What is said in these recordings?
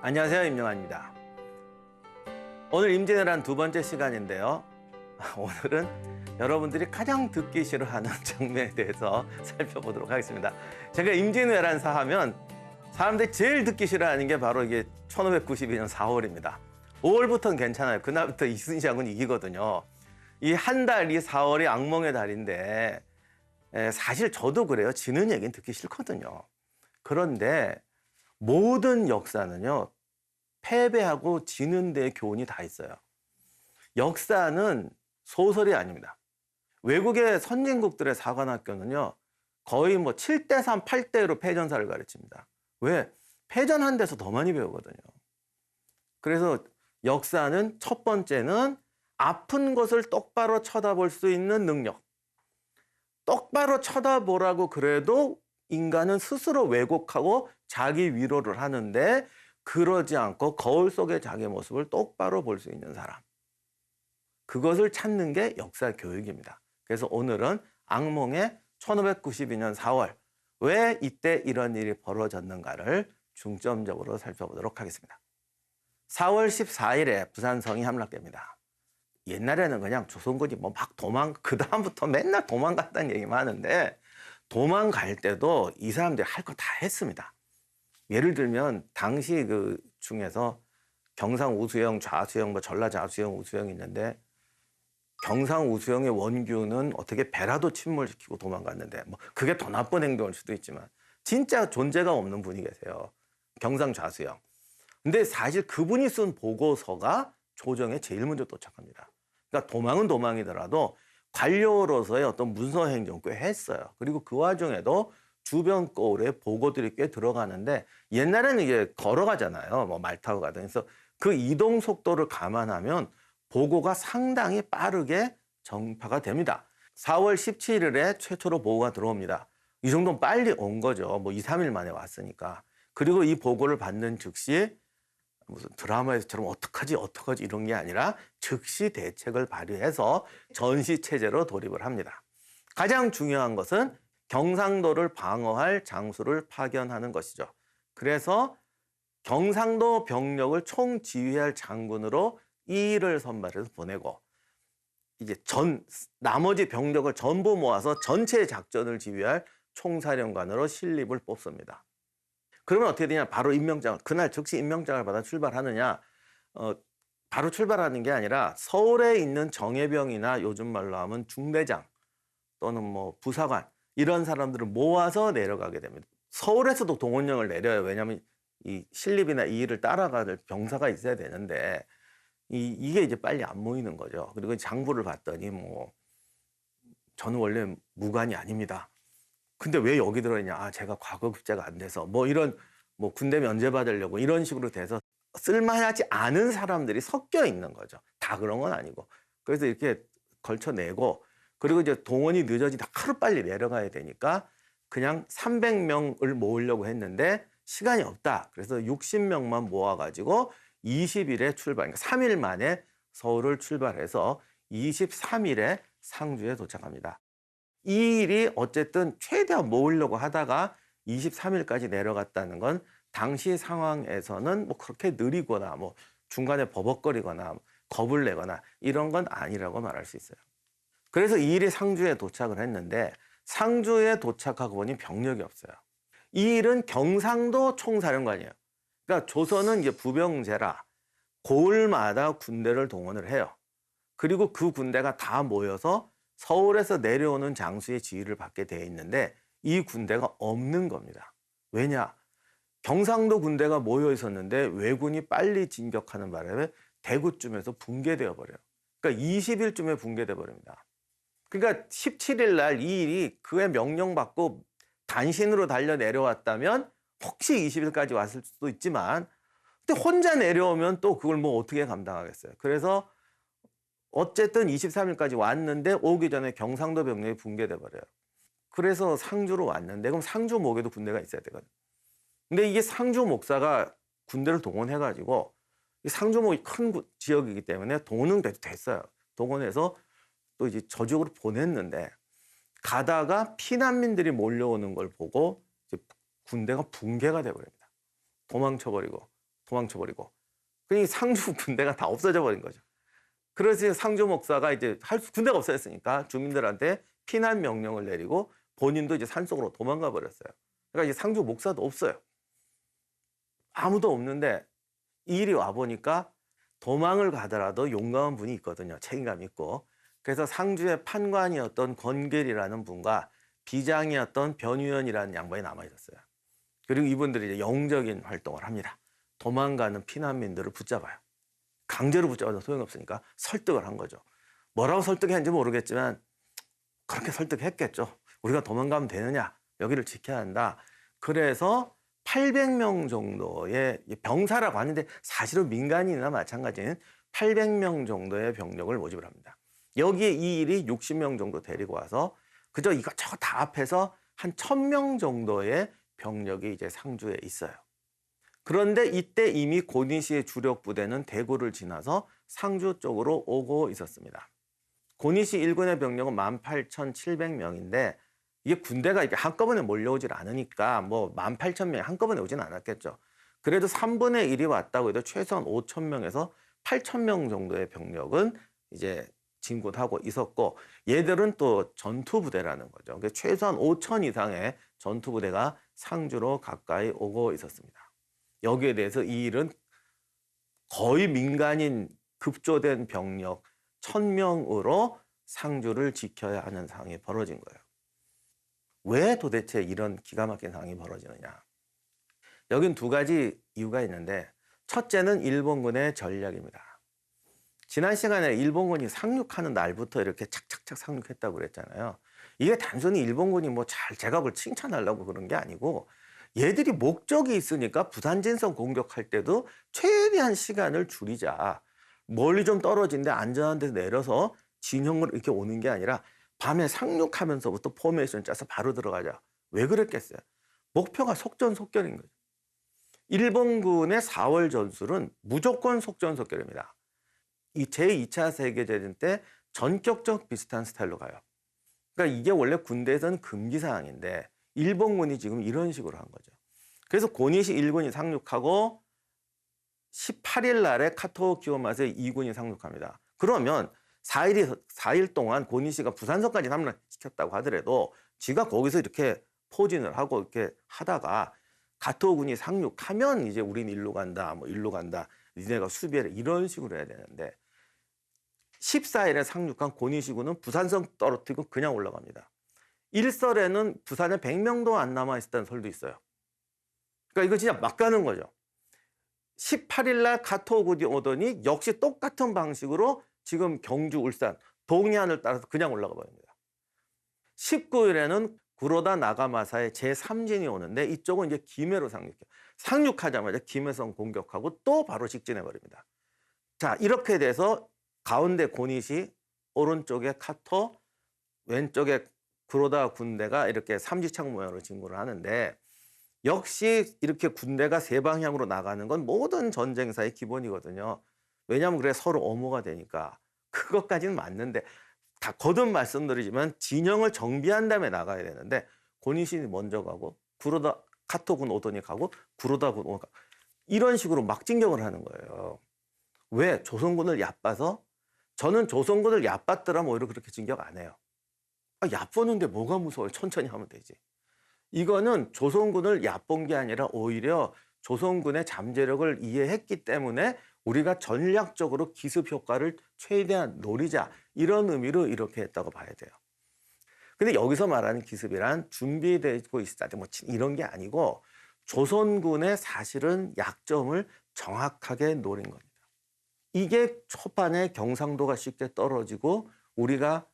안녕하세요, 임영환입니다. 오늘 임진왜란 두 번째 시간인데요. 오늘은 여러분들이 가장 듣기 싫어하는 장면에 대해서 살펴보도록 하겠습니다. 제가 임진왜란사 하면 사람들이 제일 듣기 싫어하는 게 바로 이게 1592년 4월입니다. 5월부터는 괜찮아요. 그날부터 이순신장군 이기거든요. 이 한 달이 4월이 악몽의 달인데 사실 저도 그래요. 지는 얘기는 듣기 싫거든요. 그런데 모든 역사는요, 패배하고 지는 데의 교훈이 다 있어요. 역사는 소설이 아닙니다. 외국의 선진국들의 사관학교는요, 거의 뭐 7대3, 8대1로 패전사를 가르칩니다. 왜? 패전한 데서 더 많이 배우거든요. 그래서 역사는 첫 번째는 아픈 것을 똑바로 쳐다볼 수 있는 능력. 똑바로 쳐다보라고 그래도 인간은 스스로 왜곡하고 자기 위로를 하는데 그러지 않고 거울 속의 자기 모습을 똑바로 볼 수 있는 사람. 그것을 찾는 게 역사 교육입니다. 그래서 오늘은 악몽의 1592년 4월, 왜 이때 이런 일이 벌어졌는가를 중점적으로 살펴보도록 하겠습니다. 4월 14일에 부산성이 함락됩니다. 옛날에는 그냥 조선군이 뭐 막 그다음부터 맨날 도망갔다는 얘기만 하는데 도망갈 때도 이 사람들이 할 거 다 했습니다. 예를 들면 당시 그 중에서 경상 우수영, 좌수영, 뭐 전라 좌수영, 우수영이 있는데 경상 우수영의 원규는 어떻게 배라도 침몰시키고 도망갔는데 뭐 그게 더 나쁜 행동일 수도 있지만 진짜 존재가 없는 분이 계세요. 경상 좌수영. 근데 사실 그분이 쓴 보고서가 조정에 제일 먼저 도착합니다. 그러니까 도망은 도망이더라도 관료로서의 어떤 문서 행정 꽤 했어요. 그리고 그 와중에도 주변 거울에 보고들이 꽤 들어가는데 옛날에는 이게 걸어가잖아요. 뭐 말 타고 가든. 그래서 그 이동 속도를 감안하면 보고가 상당히 빠르게 전파가 됩니다. 4월 17일에 최초로 보고가 들어옵니다. 이 정도는 빨리 온 거죠. 뭐 2, 3일 만에 왔으니까. 그리고 이 보고를 받는 즉시 무슨 드라마에서처럼 어떡하지 이런 게 아니라 즉시 대책을 발휘해서 전시체제로 돌입을 합니다. 가장 중요한 것은 경상도를 방어할 장수를 파견하는 것이죠. 그래서 경상도 병력을 총지휘할 장군으로 이의를 선발해서 보내고 이제 나머지 병력을 전부 모아서 전체 작전을 지휘할 총사령관으로 신립을 뽑습니다. 그러면 어떻게 되냐? 바로 임명장을 그날 즉시 임명장을 받아 출발하느냐? 바로 출발하는 게 아니라 서울에 있는 정예병이나 요즘 말로 하면 중대장 또는 뭐 부사관 이런 사람들을 모아서 내려가게 됩니다. 서울에서도 동원령을 내려요. 왜냐하면 이 신립이나 이의를 따라갈 병사가 있어야 되는데 이게 이제 빨리 안 모이는 거죠. 그리고 장부를 봤더니 뭐 저는 원래 무관이 아닙니다. 근데 왜 여기 들어있냐? 아, 제가 과거급제가 안 돼서 뭐 이런 뭐 군대 면제 받으려고 이런 식으로 돼서 쓸만하지 않은 사람들이 섞여 있는 거죠. 다 그런 건 아니고. 그래서 이렇게 걸쳐내고 그리고 이제 동원이 늦어지다 하루빨리 내려가야 되니까 그냥 300명을 모으려고 했는데 시간이 없다. 그래서 60명만 모아가지고 20일에 출발, 그러니까 3일 만에 서울을 출발해서 23일에 상주에 도착합니다. 이 일이 어쨌든 최대한 모으려고 하다가 23일까지 내려갔다는 건 당시 상황에서는 뭐 그렇게 느리거나 뭐 중간에 버벅거리거나 겁을 내거나 이런 건 아니라고 말할 수 있어요. 그래서 이 일이 상주에 도착을 했는데 상주에 도착하고 보니 병력이 없어요. 이 일은 경상도 총사령관이에요. 그러니까 조선은 이제 부병제라 고을마다 군대를 동원을 해요. 그리고 그 군대가 다 모여서 서울에서 내려오는 장수의 지휘를 받게 되어 있는데 이 군대가 없는 겁니다. 왜냐? 경상도 군대가 모여 있었는데 왜군이 빨리 진격하는 바람에 대구쯤에서 붕괴되어 버려요. 그러니까 20일쯤에 붕괴돼 버립니다. 그러니까 17일 날 이 일이 그의 명령받고 단신으로 달려 내려왔다면 혹시 20일까지 왔을 수도 있지만 근데 혼자 내려오면 또 그걸 뭐 어떻게 감당하겠어요. 그래서 어쨌든 23일까지 왔는데 오기 전에 경상도 병력이 붕괴돼 버려요. 그래서 상주로 왔는데 그럼 상주 목에도 군대가 있어야 되거든. 근데 이게 상주 목사가 군대를 동원해가지고 상주 목이 큰 지역이기 때문에 동원은 됐어요. 동원해서 또 이제 저쪽으로 보냈는데 가다가 피난민들이 몰려오는 걸 보고 이제 군대가 붕괴가 돼버립니다. 도망쳐버리고 도망쳐버리고. 그러니 상주 군대가 다 없어져 버린 거죠. 그래서 상주 목사가 이제 군대가 없어졌으니까 주민들한테 피난 명령을 내리고 본인도 이제 산속으로 도망가 버렸어요. 그러니까 이제 상주 목사도 없어요. 아무도 없는데 이 일이 와 보니까 도망을 가더라도 용감한 분이 있거든요. 책임감 있고. 그래서 상주의 판관이었던 권길이라는 분과 비장이었던 변유연이라는 양반이 남아 있었어요. 그리고 이분들이 이제 영적인 활동을 합니다. 도망가는 피난민들을 붙잡아요. 강제로 붙잡아도 소용없으니까 설득을 한 거죠. 뭐라고 설득했는지 모르겠지만 그렇게 설득했겠죠. 우리가 도망가면 되느냐? 여기를 지켜야 한다. 그래서 800명 정도의 병사라고 하는데 사실은 민간인이나 마찬가지인 800명 정도의 병력을 모집을 합니다. 여기에 이 일이 60명 정도 데리고 와서 그저 이것저것 다 합해서 한 1000명 정도의 병력이 이제 상주에 있어요. 그런데 이때 이미 고니시의 주력 부대는 대구를 지나서 상주 쪽으로 오고 있었습니다. 고니시 1군의 병력은 18,700명인데 이게 군대가 이렇게 한꺼번에 몰려오질 않으니까 뭐 18,000명이 한꺼번에 오진 않았겠죠. 그래도 3분의 1이 왔다고 해도 최소한 5,000명에서 8,000명 정도의 병력은 이제 진군하고 있었고 얘들은 또 전투부대라는 거죠. 그러니까 최소한 5,000 이상의 전투부대가 상주로 가까이 오고 있었습니다. 여기에 대해서 이 일은 거의 민간인 급조된 병력 1,000명으로 상주를 지켜야 하는 상황이 벌어진 거예요. 왜 도대체 이런 기가 막힌 상황이 벌어지느냐? 여긴 두 가지 이유가 있는데 첫째는 일본군의 전략입니다. 지난 시간에 일본군이 상륙하는 날부터 이렇게 착착착 상륙했다고 그랬잖아요. 이게 단순히 일본군이 뭐 잘 제각을 칭찬하려고 그런 게 아니고 얘들이 목적이 있으니까 부산진성 공격할 때도 최대한 시간을 줄이자. 멀리 좀 떨어진데 안전한 데서 내려서 진영으로 이렇게 오는 게 아니라 밤에 상륙하면서부터 포메이션 짜서 바로 들어가자. 왜 그랬겠어요? 목표가 속전속결인 거죠. 일본군의 4월 전술은 무조건 속전속결입니다. 이 제2차 세계대전 때 전격적 비슷한 스타일로 가요. 그러니까 이게 원래 군대에서는 금기사항인데 일본군이 지금 이런 식으로 한 거죠. 그래서 고니시 1군이 상륙하고 18일 날에 카토 키오마세 2군이 상륙합니다. 그러면 4일 동안 고니시가 부산선까지 함락시켰다고 하더라도 지가 거기서 이렇게 포진을 하고 이렇게 하다가 가토군이 상륙하면 이제 우린 일로 간다, 뭐 일로 간다, 니네가 수비해라 이런 식으로 해야 되는데 14일에 상륙한 고니시군은 부산선 떨어뜨리고 그냥 올라갑니다. 일설에는 부산에 100명도 안 남아있었다는 설도 있어요. 그러니까 이거 진짜 막 가는 거죠. 18일 날 가토군이 오더니 역시 똑같은 방식으로 지금 경주, 울산, 동해안을 따라서 그냥 올라가 버립니다. 19일에는 구로다 나가마사의 제3진이 오는데 이쪽은 이제 김해로 상륙해요. 상륙하자마자 김해성 공격하고 또 바로 직진해 버립니다. 자, 이렇게 돼서 가운데 고니시, 오른쪽에 카토, 왼쪽에 구로다 군대가 이렇게 삼지창 모양으로 진군을 하는데 역시 이렇게 군대가 세 방향으로 나가는 건 모든 전쟁사의 기본이거든요. 왜냐하면 그래 서로 엄호가 되니까. 그것까지는 맞는데 다 거듭 말씀드리지만 진영을 정비한 다음에 나가야 되는데 고니시 먼저 가고 구로다 카토군 오더니 가고 구로다군 오더니 가고 이런 식으로 막 진격을 하는 거예요. 왜? 조선군을 얕봐서? 저는 조선군을 얕봤더라면 오히려 그렇게 진격 안 해요. 얕보는데 뭐가 무서워요? 천천히 하면 되지. 이거는 조선군을 얕본 게 아니라 오히려 조선군의 잠재력을 이해했기 때문에 우리가 전략적으로 기습 효과를 최대한 노리자 이런 의미로 이렇게 했다고 봐야 돼요. 근데 여기서 말하는 기습이란 준비되고 있다 뭐 이런 게 아니고 조선군의 사실은 약점을 정확하게 노린 겁니다. 이게 초반에 경상도가 쉽게 떨어지고 우리가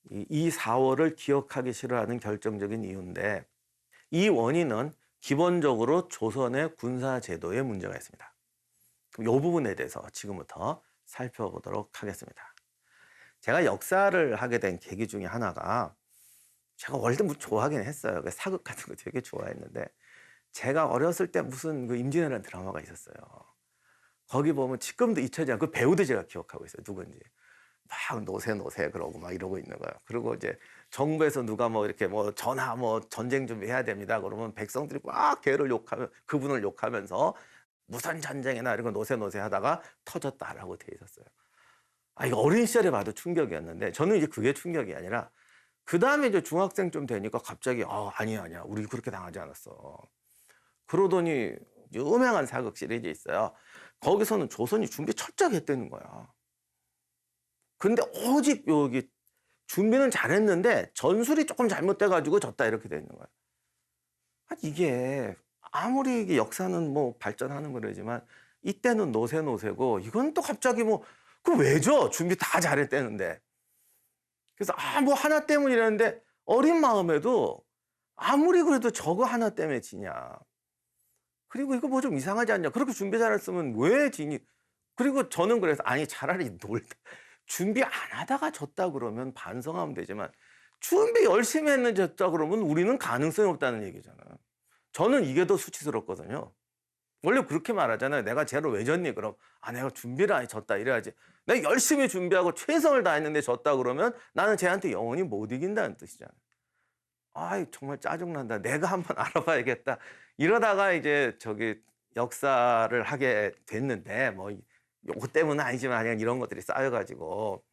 이 4월을 기억하기 싫어하는 결정적인 이유인데 이 원인은 기본적으로 조선의 군사제도에 문제가 있습니다. 그럼 이 부분에 대해서 지금부터 살펴보도록 하겠습니다. 제가 역사를 하게 된 계기 중에 하나가 제가 원래 뭐 좋아하긴 했어요. 사극 같은 거 되게 좋아했는데 제가 어렸을 때 무슨 그 임진왜란 드라마가 있었어요. 거기 보면 지금도 잊혀지지 않고 배우도 제가 기억하고 있어요. 누군지. 막 노세 그러고 막 이러고 있는 거예요. 그리고 이제 정부에서 누가 뭐 이렇게 뭐 전하 뭐 전쟁 준비해야 됩니다. 그러면 백성들이 막 걔를 욕하면 그분을 욕하면서 무슨 전쟁이나 이런 거 노세노세 하다가 터졌다라고 돼 있었어요. 이거 어린 시절에 봐도 충격이었는데 저는 이제 그게 충격이 아니라 그다음에 이제 중학생 좀 되니까 갑자기 아니야 우리 그렇게 당하지 않았어. 그러더니 유명한 사극 시리즈 있어요. 거기서는 조선이 준비 철저하게 했다는 거야. 근데 오직 여기 준비는 잘했는데 전술이 조금 잘못돼가지고 졌다 이렇게 돼 있는 거야. 이게 아무리 이게 역사는 뭐 발전하는 거라지만 이때는 노세노세고 이건 또 갑자기 그 왜죠? 준비 다 잘했대는데. 그래서 뭐 하나 때문이라는데 어린 마음에도 아무리 그래도 저거 하나 때문에 지냐. 그리고 이거 뭐 좀 이상하지 않냐. 그렇게 준비 잘했으면 왜 지니. 그리고 저는 그래서 차라리 준비 안 하다가 졌다 그러면 반성하면 되지만 준비 열심히 했는데 졌다 그러면 우리는 가능성이 없다는 얘기잖아요. 저는 이게 더 수치스럽거든요. 원래 그렇게 말하잖아요. 내가 쟤를 왜 졌니? 그럼 내가 준비를 안 졌다 이래야지. 내가 열심히 준비하고 최선을 다했는데 졌다 그러면 나는 쟤한테 영원히 못 이긴다는 뜻이잖아요. 정말 짜증난다. 내가 한번 알아봐야겠다. 이러다가 이제 역사를 하게 됐는데 요거 때문은 아니지만 그냥 이런 것들이 쌓여가지고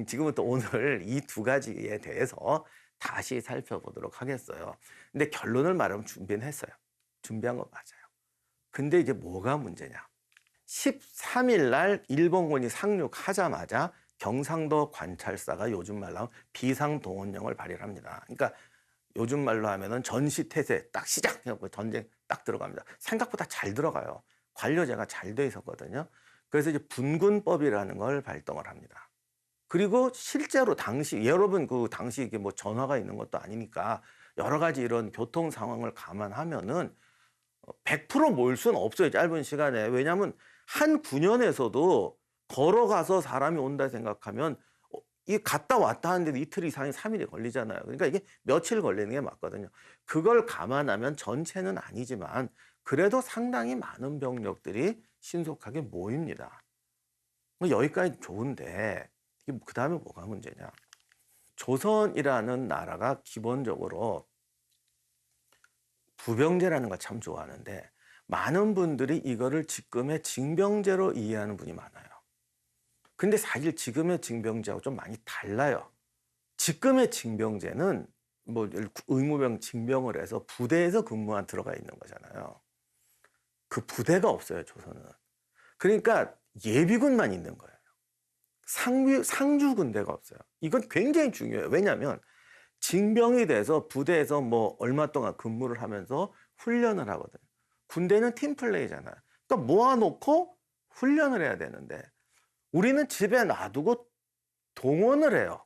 지금부터 오늘 이 두 가지에 대해서 다시 살펴보도록 하겠어요. 근데 결론을 말하면 준비는 했어요. 준비한 거 맞아요. 근데 이제 뭐가 문제냐. 13일 날 일본군이 상륙하자마자 경상도 관찰사가 요즘 말로 하면 비상동원령을 발휘합니다. 그러니까 요즘 말로 하면은 전시태세 딱 시작해서 전쟁 딱 들어갑니다. 생각보다 잘 들어가요. 관료제가 잘 돼 있었거든요. 그래서 이제 분군법이라는 걸 발동을 합니다. 그리고 실제로 여러분 그 당시 이게 뭐 전화가 있는 것도 아니니까 여러 가지 이런 교통 상황을 감안하면은 100% 모일 수는 없어요. 짧은 시간에. 왜냐하면 한 군현에서도 걸어가서 사람이 온다 생각하면 이 갔다 왔다 하는데도 이틀 이상이 3일이 걸리잖아요. 그러니까 이게 며칠 걸리는 게 맞거든요. 그걸 감안하면 전체는 아니지만 그래도 상당히 많은 병력들이 신속하게 모입니다. 여기까지 좋은데 그 다음에 뭐가 문제냐. 조선이라는 나라가 기본적으로 부병제라는 걸 참 좋아하는데 많은 분들이 이거를 지금의 징병제로 이해하는 분이 많아요. 근데 사실 지금의 징병제하고 좀 많이 달라요. 지금의 징병제는 의무병 징병을 해서 부대에서 근무한 들어가 있는 거잖아요. 그 부대가 없어요, 조선은. 그러니까 예비군만 있는 거예요. 상주군대가 없어요. 이건 굉장히 중요해요. 왜냐하면 징병이 돼서 부대에서 얼마 동안 근무를 하면서 훈련을 하거든요. 군대는 팀플레이잖아요. 그러니까 모아놓고 훈련을 해야 되는데 우리는 집에 놔두고 동원을 해요.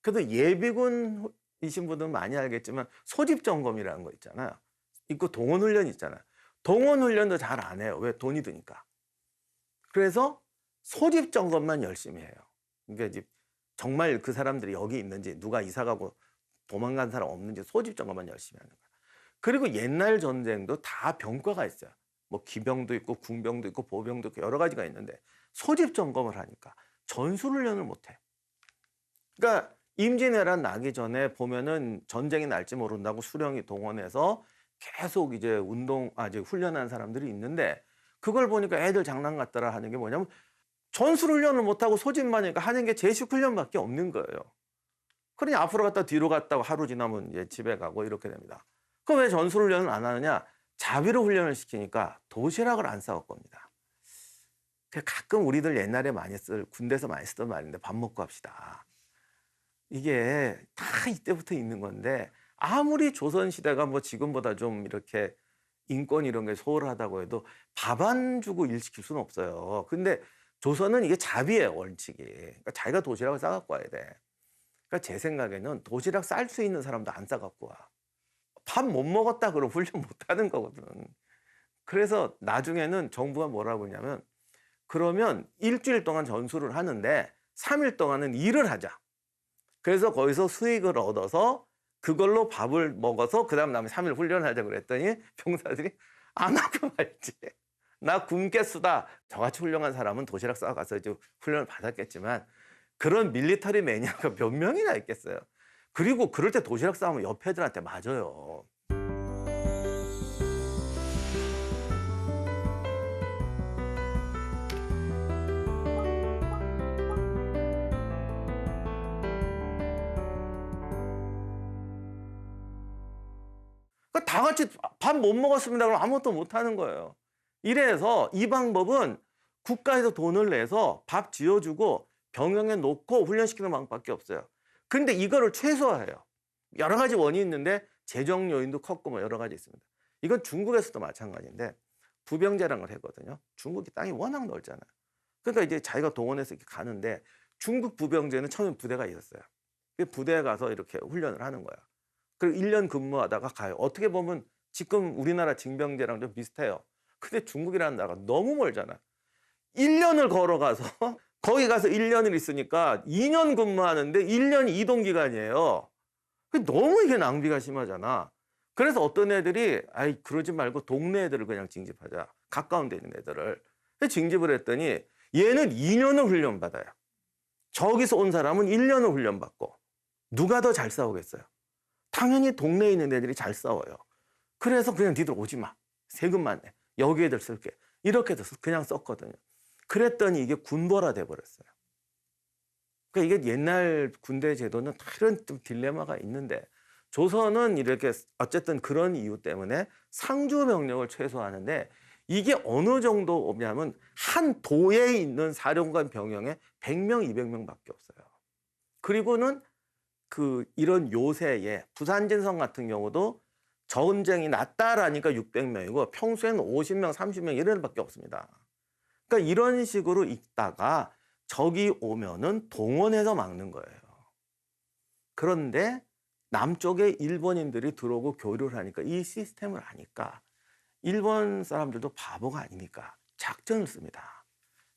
그래도 예비군이신 분들은 많이 알겠지만 소집 점검이라는 거 있잖아요. 있고 동원 훈련 있잖아요. 동원 훈련도 잘 안 해요. 왜? 돈이 드니까. 그래서 소집 점검만 열심히 해요. 그러니까 이제 정말 그 사람들이 여기 있는지 누가 이사 가고 도망간 사람 없는지 소집 점검만 열심히 하는 거예요. 그리고 옛날 전쟁도 다 병과가 있어요. 기병도 있고 군병도 있고 보병도 있고 여러 가지가 있는데 소집 점검을 하니까 전술훈련을 못 해. 그러니까 임진왜란 나기 전에 보면은 전쟁이 날지 모른다고 수령이 동원해서 계속 이제 훈련한 사람들이 있는데 그걸 보니까 애들 장난 같더라 하는 게 뭐냐면 전술훈련을 못하고 소집만 하니까 하는 게 제식훈련밖에 없는 거예요. 그러니 앞으로 갔다 뒤로 갔다고 하루 지나면 이제 집에 가고 이렇게 됩니다. 그럼 왜 전술훈련을 안 하느냐? 자비로 훈련을 시키니까 도시락을 안 싸올 겁니다. 가끔 우리들 옛날에 군대에서 많이 쓰던 말인데 밥 먹고 합시다. 이게 다 이때부터 있는 건데 아무리 조선시대가 지금보다 좀 이렇게 인권 이런 게 소홀하다고 해도 밥 안 주고 일 시킬 수는 없어요. 근데 조선은 이게 자비예요, 원칙이. 그러니까 자기가 도시락을 싸갖고 와야 돼. 그러니까 제 생각에는 도시락 쌀 수 있는 사람도 안 싸갖고 와. 밥 못 먹었다 그러면 훈련 못 하는 거거든. 그래서 나중에는 정부가 뭐라고 하냐면 그러면 일주일 동안 전술을 하는데 3일 동안은 일을 하자. 그래서 거기서 수익을 얻어서 그걸로 밥을 먹어서 그다음에 3일 훈련하자 그랬더니 병사들이 안 하고 말지. 나 굶겠수다. 저같이 훌륭한 사람은 도시락 싸가서 이제 훈련을 받았겠지만 그런 밀리터리 매니아가 몇 명이나 있겠어요. 그리고 그럴 때 도시락 싸우면 옆에 애들한테 맞아요. 그러니까 다 같이 밥 못 먹었습니다. 그럼 아무것도 못 하는 거예요. 이래서 이 방법은 국가에서 돈을 내서 밥 지어주고 병영에 놓고 훈련시키는 방법밖에 없어요. 근데 이거를 최소화해요. 여러 가지 원인이 있는데 재정 요인도 컸고 뭐 여러 가지 있습니다. 이건 중국에서도 마찬가지인데 부병제라는 걸 했거든요. 중국이 땅이 워낙 넓잖아요. 그러니까 이제 자기가 동원해서 이렇게 가는데 중국 부병제는 처음에 부대가 있었어요. 그 부대에 가서 이렇게 훈련을 하는 거야. 그리고 1년 근무하다가 가요. 어떻게 보면 지금 우리나라 징병제랑 좀 비슷해요. 근데 중국이라는 나라가 너무 멀잖아. 1년을 걸어가서 거기 가서 1년을 있으니까 2년 근무하는데 1년 이동 기간이에요. 너무 이게 낭비가 심하잖아. 그래서 어떤 애들이 아이 그러지 말고 동네 애들을 그냥 징집하자. 가까운 데 있는 애들을. 징집을 했더니 얘는 2년을 훈련받아요. 저기서 온 사람은 1년을 훈련받고 누가 더 잘 싸우겠어요? 당연히 동네에 있는 애들이 잘 싸워요. 그래서 그냥 니들 오지 마. 세금만 내. 여기 애들 쓸게. 이렇게 해서 그냥 썼거든요. 그랬더니 이게 군벌화 돼버렸어요. 그러니까 이게 옛날 군대 제도는 이런 좀 딜레마가 있는데 조선은 이렇게 어쨌든 그런 이유 때문에 상주 병력을 최소화하는데 이게 어느 정도 오냐면 한 도에 있는 사령관 병영에 100명, 200명밖에 없어요. 그리고는 이런 요새에 부산진성 같은 경우도 전쟁이 났다라니까 600명이고 평소에는 50명, 30명 이런 애밖에 없습니다. 그러니까 이런 식으로 있다가 적이 오면은 동원해서 막는 거예요. 그런데 남쪽에 일본인들이 들어오고 교류를 하니까 이 시스템을 아니까 일본 사람들도 바보가 아니니까 작전을 씁니다.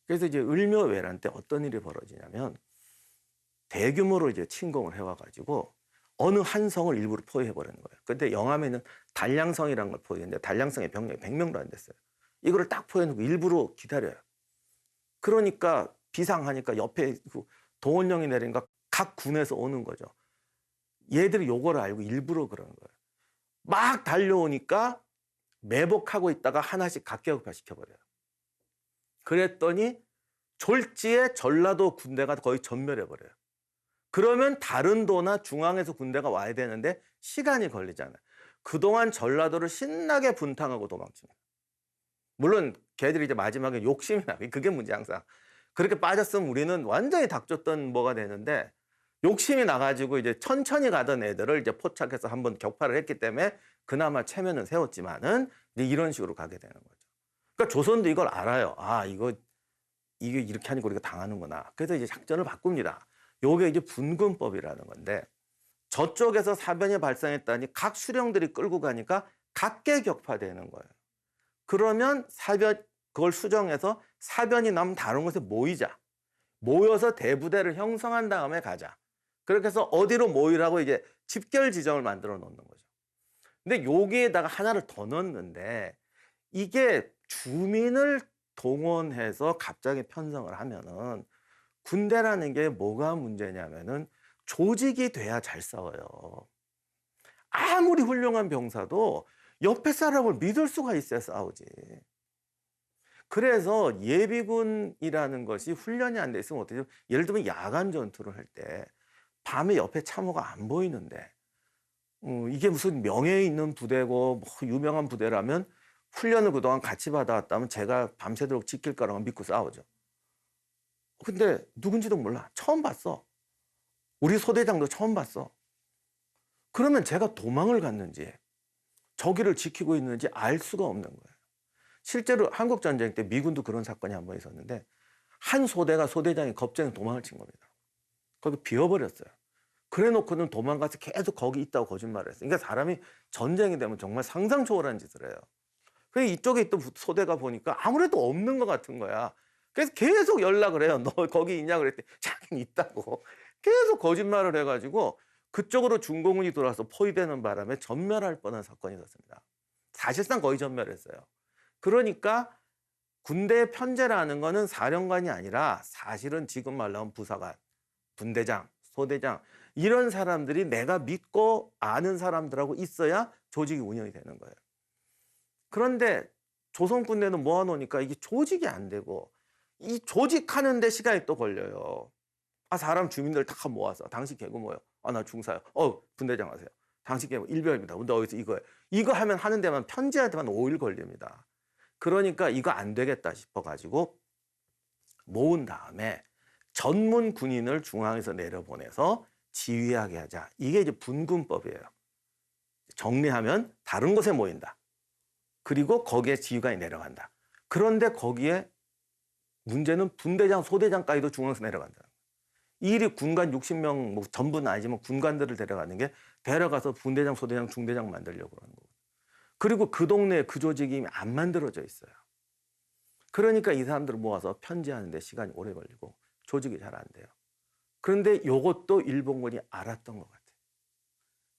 그래서 이제 을묘외란 때 어떤 일이 벌어지냐면 대규모로 이제 침공을 해와가지고 어느 한 성을 일부러 포위해버리는 거예요. 근데 영암에는 단량성이라는 걸 포위했는데 단량성의 병력이 100명도 안 됐어요. 이거를 딱 포위해놓고 일부러 기다려요. 그러니까 비상하니까 옆에 동원령이 내리니까 각 군에서 오는 거죠. 얘들이 요거를 알고 일부러 그러는 거예요. 막 달려오니까 매복하고 있다가 하나씩 각계격파 시켜버려요. 그랬더니 졸지에 전라도 군대가 거의 전멸해버려요. 그러면 다른 도나 중앙에서 군대가 와야 되는데 시간이 걸리잖아요. 그동안 전라도를 신나게 분탕하고 도망칩니다. 물론 걔들이 이제 마지막에 욕심이 나요. 그게 문제 항상. 그렇게 빠졌으면 우리는 완전히 닥쳤던 뭐가 되는데 욕심이 나가지고 이제 천천히 가던 애들을 이제 포착해서 한번 격파를 했기 때문에 그나마 체면은 세웠지만은 이제 이런 식으로 가게 되는 거죠. 그러니까 조선도 이걸 알아요. 아, 이게 이렇게 하니까 우리가 당하는구나. 그래서 이제 작전을 바꿉니다. 요게 이제 분근법이라는 건데 저쪽에서 사변이 발생했다니 각 수령들이 끌고 가니까 각계 격파되는 거예요. 그러면 그걸 수정해서 사변이 나면 다른 곳에 모이자. 모여서 대부대를 형성한 다음에 가자. 그렇게 해서 어디로 모이라고 이제 집결 지점을 만들어 놓는 거죠. 근데 여기에다가 하나를 더 넣는데 이게 주민을 동원해서 갑자기 편성을 하면은 군대라는 게 뭐가 문제냐면은 조직이 돼야 잘 싸워요. 아무리 훌륭한 병사도 옆에 사람을 믿을 수가 있어야 싸우지. 그래서 예비군이라는 것이 훈련이 안 돼 있으면 어떻게 되죠? 예를 들면 야간 전투를 할 때 밤에 옆에 참호가 안 보이는데 이게 무슨 명예 있는 부대고 뭐 유명한 부대라면 훈련을 그동안 같이 받아왔다면 제가 밤새도록 지킬 거라고 믿고 싸우죠. 근데 누군지도 몰라. 처음 봤어. 우리 소대장도 처음 봤어. 그러면 제가 도망을 갔는지 저기를 지키고 있는지 알 수가 없는 거예요. 실제로 한국전쟁 때 미군도 그런 사건이 한 번 있었는데 한 소대가 소대장이 겁쟁이 도망을 친 겁니다. 거기 비워버렸어요. 그래 놓고는 도망가서 계속 거기 있다고 거짓말을 했어요. 그러니까 사람이 전쟁이 되면 정말 상상 초월한 짓을 해요. 그래서 이쪽에 있던 소대가 보니까 아무래도 없는 것 같은 거야. 그래서 계속 연락을 해요. 너 거기 있냐 그랬더니 자기는 있다고. 계속 거짓말을 해가지고 그쪽으로 중공군이 돌아와서 포위되는 바람에 전멸할 뻔한 사건이 있었습니다. 사실상 거의 전멸했어요. 그러니까 군대의 편제라는 거는 사령관이 아니라 사실은 지금 말로 하면 부사관, 분대장, 소대장 이런 사람들이 내가 믿고 아는 사람들하고 있어야 조직이 운영이 되는 거예요. 그런데 조선 군대는 모아놓으니까 이게 조직이 안 되고 이 조직하는 데 시간이 또 걸려요. 아, 사람 주민들 다 모아서 당시 개그 뭐예요? 아, 나 중사요. 분대장 하세요. 당신 뭐 일별입니다. 근데 어디서 이거 하면 하는 데만 편지할 때만 5일 걸립니다. 그러니까 이거 안 되겠다 싶어가지고 모은 다음에 전문 군인을 중앙에서 내려보내서 지휘하게 하자. 이게 이제 분군법이에요. 정리하면 다른 곳에 모인다. 그리고 거기에 지휘관이 내려간다. 그런데 거기에 문제는 분대장, 소대장까지도 중앙에서 내려간다. 이 일이 군관 60명, 뭐 전부는 아니지만 군관들을 데려가는 게 데려가서 분대장, 소대장, 중대장 만들려고 하는 거고. 그리고 그 동네에 그 조직이 이미 안 만들어져 있어요. 그러니까 이 사람들을 모아서 편지하는데 시간이 오래 걸리고 조직이 잘 안 돼요. 그런데 이것도 일본군이 알았던 것 같아요.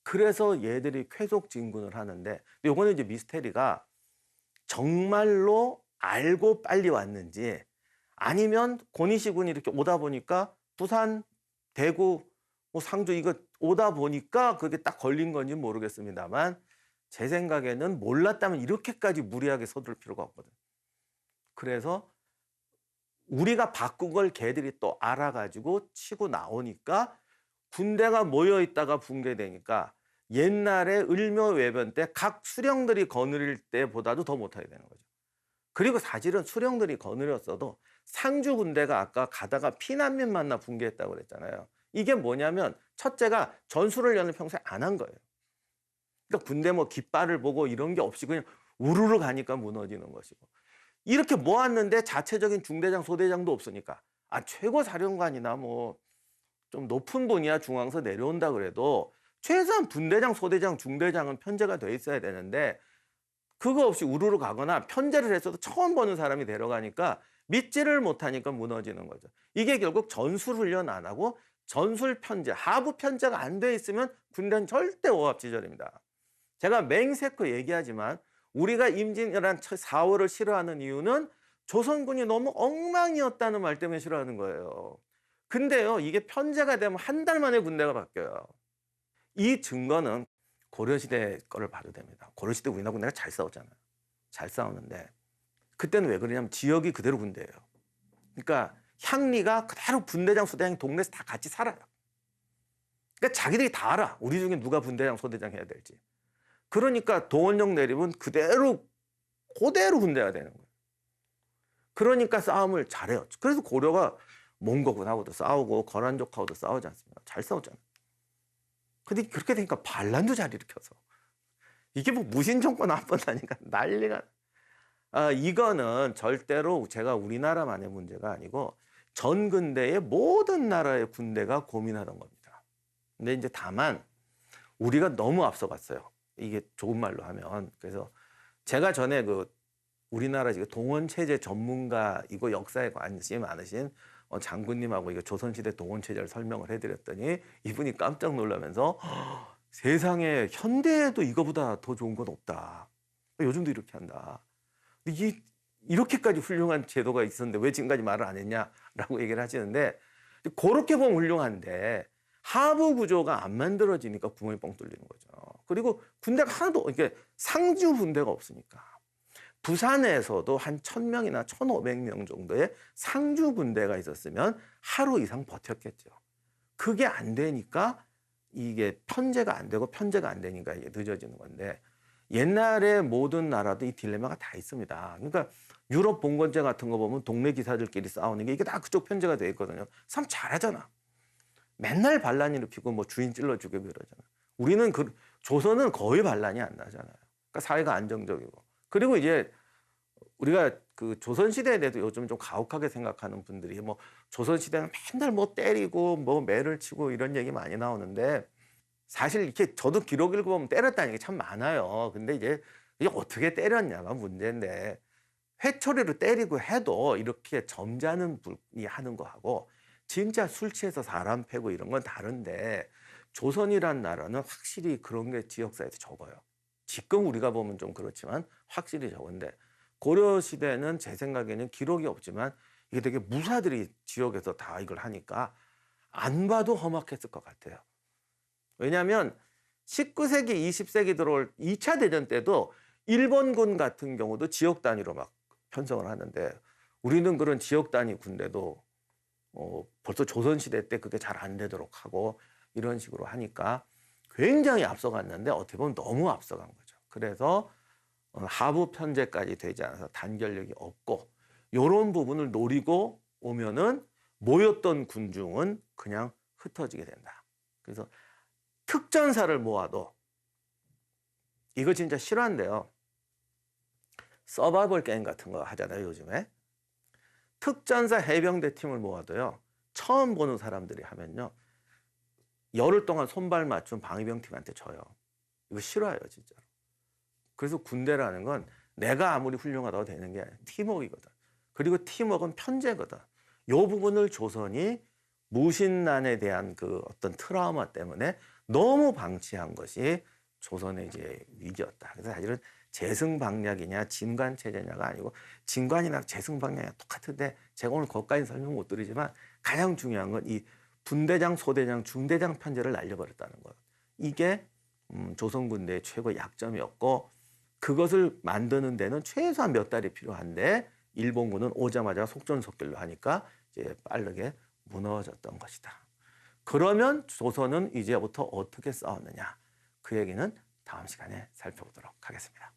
그래서 얘들이 쾌속 진군을 하는데, 요거는 이제 미스테리가 정말로 알고 빨리 왔는지 아니면 고니시군이 이렇게 오다 보니까 부산, 대구, 뭐 상주 이거 오다 보니까 그게 딱 걸린 건지 모르겠습니다만 제 생각에는 몰랐다면 이렇게까지 무리하게 서두를 필요가 없거든. 그래서 우리가 바꾼 걸 걔들이 또 알아가지고 치고 나오니까 군대가 모여 있다가 붕괴되니까 옛날에 을묘외변 때 각 수령들이 거느릴 때보다도 더 못하게 되는 거죠. 그리고 사실은 수령들이 거느렸어도 상주 군대가 아까 가다가 피난민 만나 붕괴했다고 그랬잖아요. 이게 뭐냐면 첫째가 전술을 연을 평소에 안 한 거예요. 그러니까 군대 뭐 깃발을 보고 이런 게 없이 그냥 우르르 가니까 무너지는 것이고. 이렇게 모았는데 자체적인 중대장, 소대장도 없으니까 최고 사령관이나 뭐 좀 높은 분이야 중앙서 내려온다 그래도 최소한 분대장, 소대장, 중대장은 편제가 돼 있어야 되는데 그거 없이 우르르 가거나 편제를 했어도 처음 보는 사람이 데려가니까 믿지를 못하니까 무너지는 거죠. 이게 결국 전술훈련 안 하고 전술 편제, 하부 편제가 안 돼 있으면 군대는 절대 오합지졸입니다. 제가 맹세코 얘기하지만 우리가 임진왜란 4월을 싫어하는 이유는 조선군이 너무 엉망이었다는 말 때문에 싫어하는 거예요. 근데요, 이게 편제가 되면 한 달 만에 군대가 바뀌어요. 이 증거는 고려시대 거를 봐도 됩니다. 고려시대 우리나라 군대가 잘 싸웠잖아요. 잘 싸우는데 그때는 왜 그러냐면 지역이 그대로 군대예요. 그러니까 향리가 그대로 분대장, 소대장 동네에서 다 같이 살아요. 그러니까 자기들이 다 알아. 우리 중에 누가 분대장, 소대장 해야 될지. 그러니까 동원령 내리면 그대로 군대가 되는 거예요. 그러니까 싸움을 잘해요. 그래서 고려가 몽고군하고도 싸우고 거란족하고도 싸우지 않습니까? 잘 싸웠잖아요. 근데 그렇게 되니까 반란도 잘 일으켜서 이게 뭐 무신정권 한 번 나니까 난리가. 이거는 절대로 제가 우리나라만의 문제가 아니고 전 근대의 모든 나라의 군대가 고민하던 겁니다. 근데 이제 다만 우리가 너무 앞서갔어요. 이게 좋은 말로 하면. 그래서 제가 전에 우리나라 지금 동원체제 전문가이고 역사에 관심이 많으신 장군님하고 이거 조선시대 동원체제를 설명을 해드렸더니 이분이 깜짝 놀라면서 세상에 현대에도 이거보다 더 좋은 건 없다. 요즘도 이렇게 한다. 이렇게까지 훌륭한 제도가 있었는데 왜 지금까지 말을 안 했냐라고 얘기를 하시는데 그렇게 보면 훌륭한데 하부 구조가 안 만들어지니까 구멍이 뻥 뚫리는 거죠. 그리고 군대가 하나도 이게 상주 군대가 없으니까 부산에서도 한 1,000명이나 1,500명 정도의 상주 군대가 있었으면 하루 이상 버텼겠죠. 그게 안 되니까 이게 편제가 안 되고 편제가 안 되니까 이게 늦어지는 건데 옛날에 모든 나라도 이 딜레마가 다 있습니다. 그러니까 유럽 봉건제 같은 거 보면 동네 기사들끼리 싸우는 게 이게 다 그쪽 편제가 돼 있거든요. 참 잘하잖아. 맨날 반란 일으키고 뭐 주인 찔러 죽이고 이러잖아. 우리는 조선은 거의 반란이 안 나잖아요. 그러니까 사회가 안정적이고. 그리고 이제 우리가 조선시대에 대해서 요즘 좀 가혹하게 생각하는 분들이 뭐 조선시대는 맨날 뭐 때리고 뭐 매를 치고 이런 얘기 많이 나오는데 사실 이렇게 저도 기록 읽어보면 때렸다는 게 참 많아요. 근데 이제 이게 어떻게 때렸냐가 문제인데 회초리로 때리고 해도 이렇게 점잖은 분이 하는 거하고 진짜 술 취해서 사람 패고 이런 건 다른데 조선이란 나라는 확실히 그런 게 지역사회에서 적어요. 지금 우리가 보면 좀 그렇지만 확실히 적은데 고려시대는 제 생각에는 기록이 없지만 이게 되게 무사들이 지역에서 다 이걸 하니까 안 봐도 험악했을 것 같아요. 왜냐하면 19세기, 20세기 들어올 2차 대전 때도 일본군 같은 경우도 지역 단위로 막 편성을 하는데 우리는 그런 지역 단위 군대도 벌써 조선시대 때 그게 잘 안 되도록 하고 이런 식으로 하니까 굉장히 앞서갔는데 어떻게 보면 너무 앞서간 거죠. 그래서 하부 편제까지 되지 않아서 단결력이 없고 이런 부분을 노리고 오면은 모였던 군중은 그냥 흩어지게 된다. 그래서 특전사를 모아도 이거 진짜 실화인데요. 서바이벌 게임 같은 거 하잖아요, 요즘에. 특전사 해병대 팀을 모아도요. 처음 보는 사람들이 하면요. 열흘 동안 손발 맞춘 방위병 팀한테 져요. 이거 실화예요, 진짜로. 그래서 군대라는 건 내가 아무리 훌륭하다고 되는 게 아니라 팀워크이거든. 그리고 팀워크는 편제거든. 이 부분을 조선이 무신난에 대한 그 어떤 트라우마 때문에 너무 방치한 것이 조선의 이제 위기였다. 그래서 사실은 재승방략이냐 진관체제냐가 아니고 진관이나 재승방략이 똑같은데 제가 오늘 거기까지 설명 못 드리지만 가장 중요한 건 이 분대장, 소대장, 중대장 편제를 날려버렸다는 거예요. 이게 조선 군대의 최고 약점이었고 그것을 만드는 데는 최소한 몇 달이 필요한데 일본군은 오자마자 속전속결로 하니까 이제 빠르게 무너졌던 것이다. 그러면 조선은 이제부터 어떻게 싸웠느냐? 그 얘기는 다음 시간에 살펴보도록 하겠습니다.